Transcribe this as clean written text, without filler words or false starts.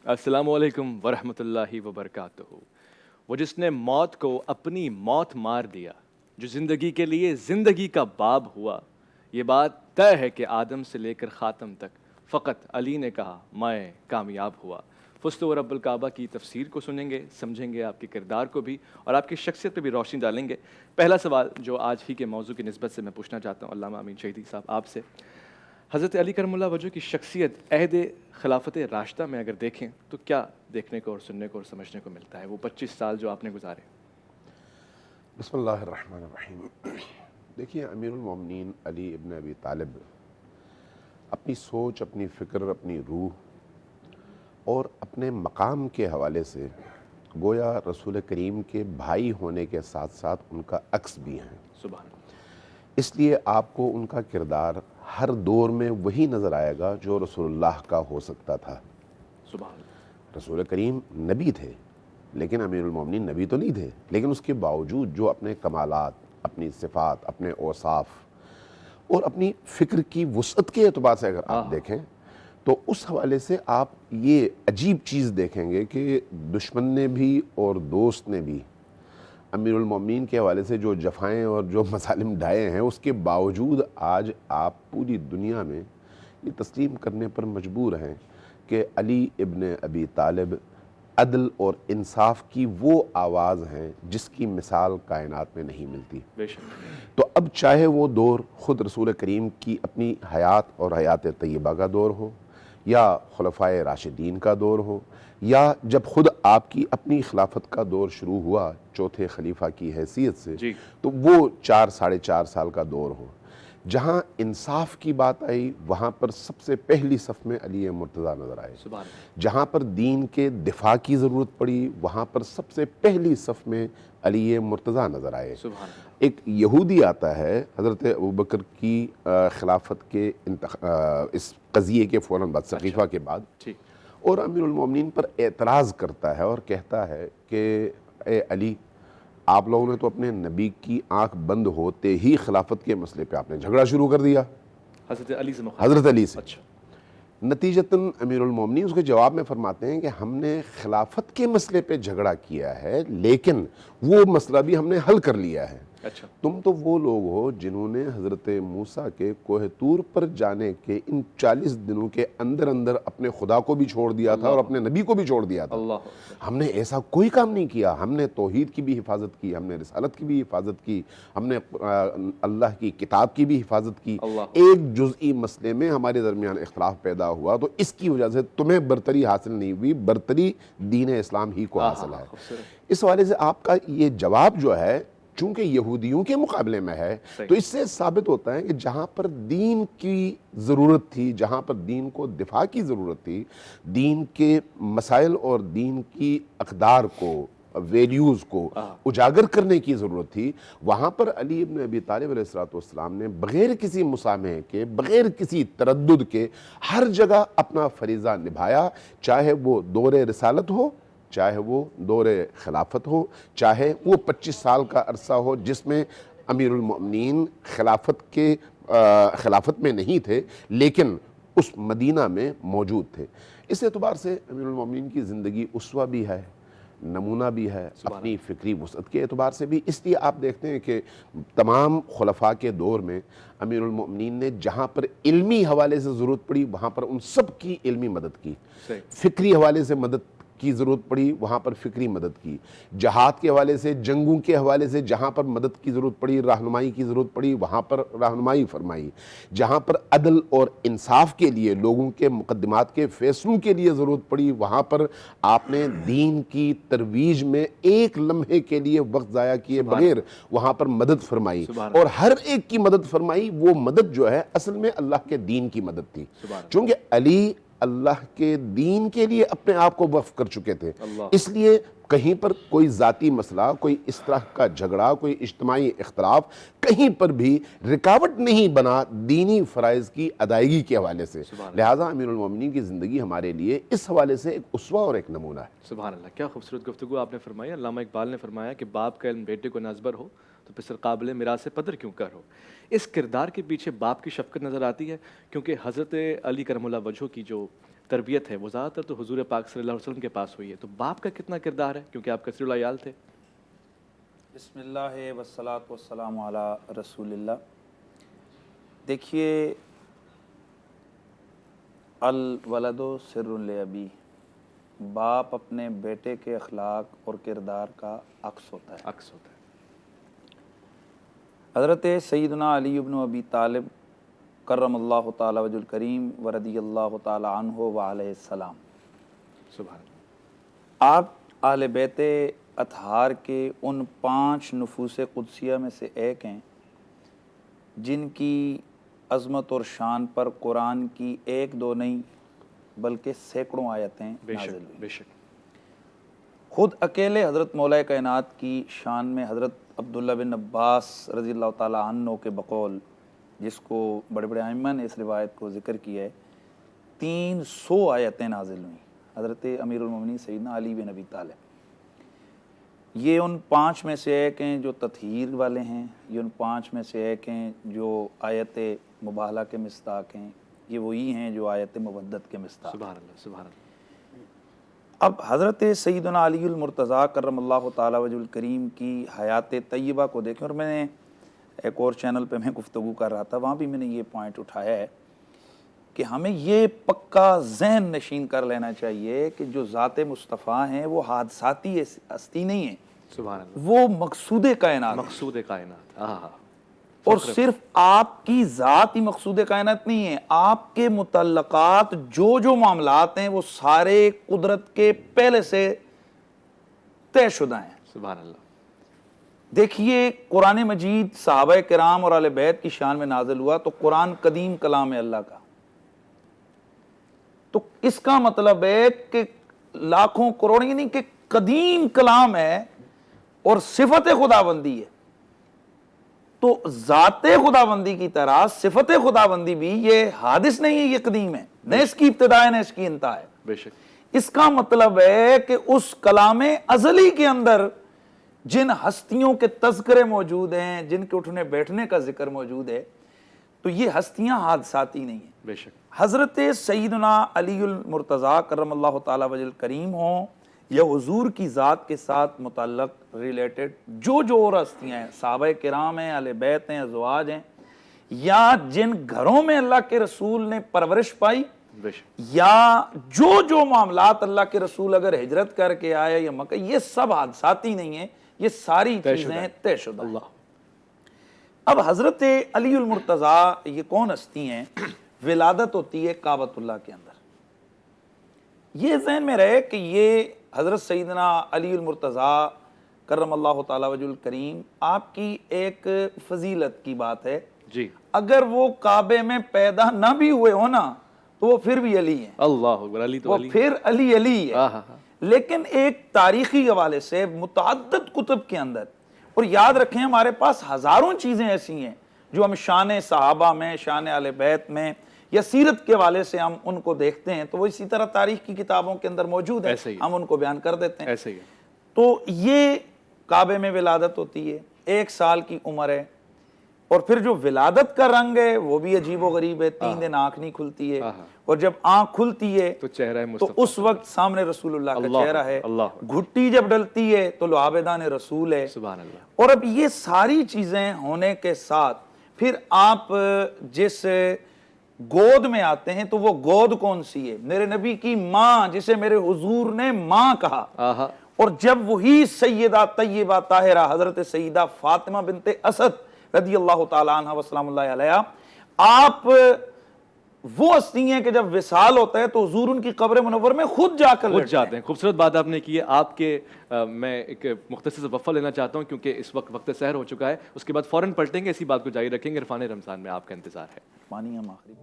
السلام علیکم ورحمۃ اللہ وبرکاتہ۔ وہ جس نے موت کو اپنی موت مار دیا، جو زندگی کے لیے زندگی کا باب ہوا، یہ بات طے ہے کہ آدم سے لے کر خاتم تک فقط علی نے کہا میں کامیاب ہوا۔ فزت و رب الکعبہ کی تفسیر کو سنیں گے، سمجھیں گے، آپ کے کردار کو بھی اور آپ کی شخصیت پہ بھی روشنی ڈالیں گے۔ پہلا سوال جو آج ہی کے موضوع کی نسبت سے میں پوچھنا چاہتا ہوں علامہ امین شہیدی صاحب آپ سے، حضرت علی کرم اللہ وجہ کی شخصیت عہد خلافت راشدہ میں اگر دیکھیں تو کیا دیکھنے کو اور سننے کو اور سمجھنے کو ملتا ہے، وہ 25 سال جو آپ نے گزارے؟ بسم اللہ الرحمن الرحیم۔ دیکھیے، امیر المومنین علی ابن ابی طالب اپنی سوچ، اپنی فکر، اپنی روح اور اپنے مقام کے حوالے سے گویا رسول کریم کے بھائی ہونے کے ساتھ ساتھ ان کا عکس بھی ہیں۔ سبحان اللہ۔ اس لیے آپ کو ان کا کردار ہر دور میں وہی نظر آئے گا جو رسول اللہ کا ہو سکتا تھا۔ سبحان اللہ۔ رسول کریم نبی تھے لیکن امیر المومنین نبی تو نہیں تھے، لیکن اس کے باوجود جو اپنے کمالات، اپنی صفات، اپنے اوصاف اور اپنی فکر کی وسعت کے اعتبار سے اگر آپ دیکھیں تو اس حوالے سے آپ یہ عجیب چیز دیکھیں گے کہ دشمن نے بھی اور دوست نے بھی امیر المومنین کے حوالے سے جو جفائیں اور جو مظالم ڈھائے ہیں، اس کے باوجود آج آپ پوری دنیا میں یہ تسلیم کرنے پر مجبور ہیں کہ علی ابن ابی طالب عدل اور انصاف کی وہ آواز ہیں جس کی مثال کائنات میں نہیں ملتی۔ بے شک۔ تو اب چاہے وہ دور خود رسول کریم کی اپنی حیات اور حیات طیبہ کا دور ہو، یا خلفائے راشدین کا دور ہو، یا جب خود آپ کی اپنی خلافت کا دور شروع ہوا چوتھے خلیفہ کی حیثیت سے، جی۔ تو وہ 4 ساڑھے 4 سال کا دور ہو، جہاں انصاف کی بات آئی وہاں پر سب سے پہلی صف میں علی مرتضیٰ نظر آئے۔ سبحان اللہ۔ جہاں پر دین کے دفاع کی ضرورت پڑی وہاں پر سب سے پہلی صف میں علی مرتضیٰ نظر آئے۔ سبحان اللہ۔ ایک یہودی آتا ہے حضرت ابوبکر کی خلافت کے اس قضیے کے فوراً بعد، سقیفہ کے بعد، ٹھیک۔ اور امیر المومنین پر اعتراض کرتا ہے اور کہتا ہے کہ اے علی، آپ لوگوں نے تو اپنے نبی کی آنکھ بند ہوتے ہی خلافت کے مسئلے پہ آپ نے جھگڑا شروع کر دیا، حضرت علی سے مخاطب۔ حضرت علی سے۔ اچھا۔ نتیجتاً امیر المومنین اس کے جواب میں فرماتے ہیں کہ ہم نے خلافت کے مسئلے پہ جھگڑا کیا ہے لیکن وہ مسئلہ بھی ہم نے حل کر لیا ہے۔ اچھا۔ تم تو وہ لوگ ہو جنہوں نے حضرت موسیٰ کے کوہ طور پر جانے کے ان 40 دنوں کے اندر اندر اپنے خدا کو بھی چھوڑ دیا تھا اور اپنے نبی کو بھی چھوڑ دیا تھا۔ اللہ۔ ہم نے ایسا کوئی کام نہیں کیا، ہم نے توحید کی بھی حفاظت کی، ہم نے رسالت کی بھی حفاظت کی، ہم نے اللہ کی کتاب کی بھی حفاظت کی۔ ایک جزئی مسئلے میں ہمارے درمیان اختلاف پیدا ہوا تو اس کی وجہ سے تمہیں برتری حاصل نہیں ہوئی، برتری دین اسلام ہی کو حاصل ہے۔ اس حوالے سے آپ کا یہ جواب جو ہے چونکہ یہودیوں کے مقابلے میں ہے تو اس سے ثابت ہوتا ہے کہ جہاں پر دین کی ضرورت تھی، جہاں پر دین کو دفاع کی ضرورت تھی، دین کے مسائل اور دین کی اقدار کو، ویلیوز کو اجاگر کرنے کی ضرورت تھی، وہاں پر علی ابن ابی طالب علیہ السلام نے بغیر کسی مسامحے کے، بغیر کسی تردد کے ہر جگہ اپنا فریضہ نبھایا، چاہے وہ دور رسالت ہو، چاہے وہ دور خلافت ہو، چاہے وہ 25 سال کا عرصہ ہو جس میں امیر المؤمنین خلافت میں نہیں تھے لیکن اس مدینہ میں موجود تھے۔ اس اعتبار سے امیر المؤمنین کی زندگی اسوہ بھی ہے، نمونہ بھی ہے، اپنی فکری وسعت کے اعتبار سے بھی۔ اس لیے آپ دیکھتے ہیں کہ تمام خلفاء کے دور میں امیر المؤمنین نے جہاں پر علمی حوالے سے ضرورت پڑی وہاں پر ان سب کی علمی مدد کی، فکری حوالے سے مدد کی ضرورت پڑی وہاں پر فکری مدد کی، جہاد کے حوالے سے، جنگوں کے حوالے سے جہاں پر مدد کی ضرورت پڑی، رہنمائی کی ضرورت پڑی وہاں پر رہنمائی فرمائی، جہاں پر عدل اور انصاف کے لیے، لوگوں کے مقدمات کے فیصلوں کے لیے ضرورت پڑی وہاں پر آپ نے دین کی ترویج میں ایک لمحے کے لیے وقت ضائع کیے بغیر وہاں پر مدد فرمائی، اور ہر ایک کی مدد فرمائی۔ وہ مدد جو ہے اصل میں اللہ کے دین کی مدد تھی، چونکہ علی اللہ کے دین کے لیے اپنے آپ کو وقف کر چکے تھے، اس لیے کہیں پر کوئی ذاتی مسئلہ، کوئی اس طرح کا جھگڑا، کوئی اجتماعی اختلاف کہیں پر بھی رکاوٹ نہیں بنا دینی فرائض کی ادائیگی کے حوالے سے۔ لہٰذا امیر المومنین کی زندگی ہمارے لیے اس حوالے سے ایک اسوہ اور ایک نمونہ ہے۔ سبحان اللہ، کیا خوبصورت گفتگو آپ نے فرمائی۔ علامہ اقبال نے فرمایا کہ باپ کا علم بیٹے کو نذبر ہو تو پسر قابل میراث پدر کیوں کر ہو۔ اس کردار کے پیچھے باپ کی شفقت نظر آتی ہے، کیونکہ حضرت علی کرم اللہ وجہ کی جو تربیت ہے وہ زیادہ تر تو حضور پاک صلی اللہ علیہ وسلم کے پاس ہوئی ہے، تو باپ کا کتنا کردار ہے کیونکہ آپ کثیر العیال تھے؟ بسم اللہ والصلاۃ والسلام علی رسول اللہ۔ دیکھیے، الولد سر لابی، باپ اپنے بیٹے کے اخلاق اور کردار کا عکس ہوتا ہے۔ عکس ہوتا ہے۔ حضرت سیدنا علی بن ابی طالب کرم اللہ تعالی وجہ الکریم و رضی اللہ تعالی عنہ و علیہ السلام، سبحان اللہ۔ آپ اہل بیت اطہار کے ان 5 نفوس قدسیہ میں سے ایک ہیں جن کی عظمت اور شان پر قرآن کی 1-2 نہیں بلکہ سینکڑوں آیتیں بے نازل شک ہوئی۔ بے شک۔ خود اکیلے حضرت مولا کائنات کی شان میں حضرت عبداللہ بن عباس رضی اللہ تعالیٰ عنہ کے بقول، جس کو بڑے بڑے ائمہ نے اس روایت کو ذکر کیا ہے، 300 آیتیں نازل ہوئیں حضرت امیر المومنین سیدنا علی بن ابی طالب۔ یہ ان 5 میں سے ایک ہیں جو تطہیر والے ہیں، یہ ان 5 میں سے ایک ہیں جو آیت مباہلہ کے مصداق ہیں، یہ وہی ہیں جو آیت مودت کے مصداق۔ سبحان اللہ سبحان اللہ۔ اب حضرت سیدنا علی المرتضیٰ کرم اللہ تعالی وجہ الکریم کی حیات طیبہ کو دیکھیں، اور میں نے ایک اور چینل پہ میں گفتگو کر رہا تھا، وہاں بھی میں نے یہ پوائنٹ اٹھایا ہے کہ ہمیں یہ پکا ذہن نشین کر لینا چاہیے کہ جو ذات مصطفیٰ ہیں وہ حادثاتی ہستی نہیں ہیں، سبحان اللہ۔ وہ مقصود کائنات ہیں۔ مقصود کائنات، ہاں ہاں۔ اور صرف آپ کی ذات ہی مقصود کائنات نہیں ہے، آپ کے متعلقات جو معاملات ہیں وہ سارے قدرت کے پہلے سے طے شدہ ہیں۔ سبحان اللہ۔ دیکھیے، قرآن مجید صحابہ کرام اور اہل بیت کی شان میں نازل ہوا تو قرآن قدیم کلام ہے اللہ کا، تو اس کا مطلب ہے کہ لاکھوں کروڑوں یعنی کہ قدیم کلام ہے اور صفت خداوندی ہے، تو ذات خداوندی کی طرح صفت خداوندی بھی یہ حادث نہیں ہے، یہ قدیم ہے، نہ اس کی ابتدا ہے نہ اس کی انتہا ہے۔ بے شک۔ اس کا مطلب ہے کہ اس کلام ازلی کے اندر جن ہستیوں کے تذکرے موجود ہیں، جن کے اٹھنے بیٹھنے کا ذکر موجود ہے، تو یہ ہستیاں حادثاتی نہیں ہیں۔ بے شک۔ حضرت سیدنا علی المرتضیٰ کرم اللہ تعالی وجہ الکریم ہوں یا حضور کی ذات کے ساتھ متعلق ریلیٹڈ جو اور ہستیاں ہیں، صحابہ کرام ہیں، اہل بیت ہیں، ازواج ہیں، یا جن گھروں میں اللہ کے رسول نے پرورش پائی، بے شک۔ یا جو معاملات اللہ کے رسول اگر ہجرت کر کے آئے یا مکہ، یہ سب حادثاتی نہیں ہیں، یہ ساری چیزیں طے شدہ ہیں۔ اللہ۔ اب حضرت علی المرتضیٰ یہ کون ہستی ہیں؟ ولادت ہوتی ہے کعبۃ اللہ کے اندر۔ یہ ذہن میں رہے کہ یہ حضرت سیدنا علی المرتضیٰ کرم اللہ تعالی وجہ الکریم آپ کی ایک فضیلت کی بات ہے، جی۔ اگر وہ کعبے میں پیدا نہ بھی ہوئے ہو نا تو وہ پھر بھی علی ہیں، اللہ اکبر، علی تو وہ علی۔ پھر علی ہے۔ ہاں ہاں ہاں۔ لیکن ایک تاریخی حوالے سے متعدد کتب کے اندر، اور یاد رکھیں ہمارے پاس ہزاروں چیزیں ایسی ہیں جو ہم شان صحابہ میں، شان اہل بیت میں یا سیرت کے حوالے سے ہم ان کو دیکھتے ہیں تو وہ اسی طرح تاریخ کی کتابوں کے اندر موجود ہے، ہم ان کو بیان کر دیتے ہیں۔ ایسے ہی ہے۔ تو یہ کعبے میں ولادت ہوتی ہے، 1 سال کی عمر ہے، اور پھر جو ولادت کا رنگ ہے وہ بھی عجیب و غریب ہے، 3 دن آنکھ نہیں کھلتی ہے، اور جب آنکھ کھلتی ہے تو چہرہ تو مصطفیٰ، اس وقت سامنے رسول اللہ کا چہرہ ہے، گھٹی جب ڈلتی ہے تو لعابدان رسول ہے۔ سبحان اللہ۔ اور اب یہ ساری چیزیں ہونے کے ساتھ پھر آپ جس گود میں آتے ہیں تو وہ گود کون سی ہے؟ میرے نبی کی ماں، جسے میرے حضور نے ماں کہا، اور جب وہی سیدہ طیبہ طاہرہ حضرت سیدہ فاطمہ بنت اسد رضی اللہ تعالی عنہ وسلام اللہ علیہ، آپ وہ ہستی ہیں کہ جب وصال ہوتا ہے تو حضور ان کی قبر منور میں خود جا کر خود جاتے ہیں۔ خوبصورت بات آپ نے کی ہے۔ آپ کے میں ایک مختصر وقفہ لینا چاہتا ہوں کیونکہ اس وقت سحر ہو چکا ہے، اس کے بعد فوراً پلٹیں گے، اسی بات کو جاری رکھیں گے۔ عرفان رمضان میں آپ کا انتظار ہے۔ پانی ہم آخری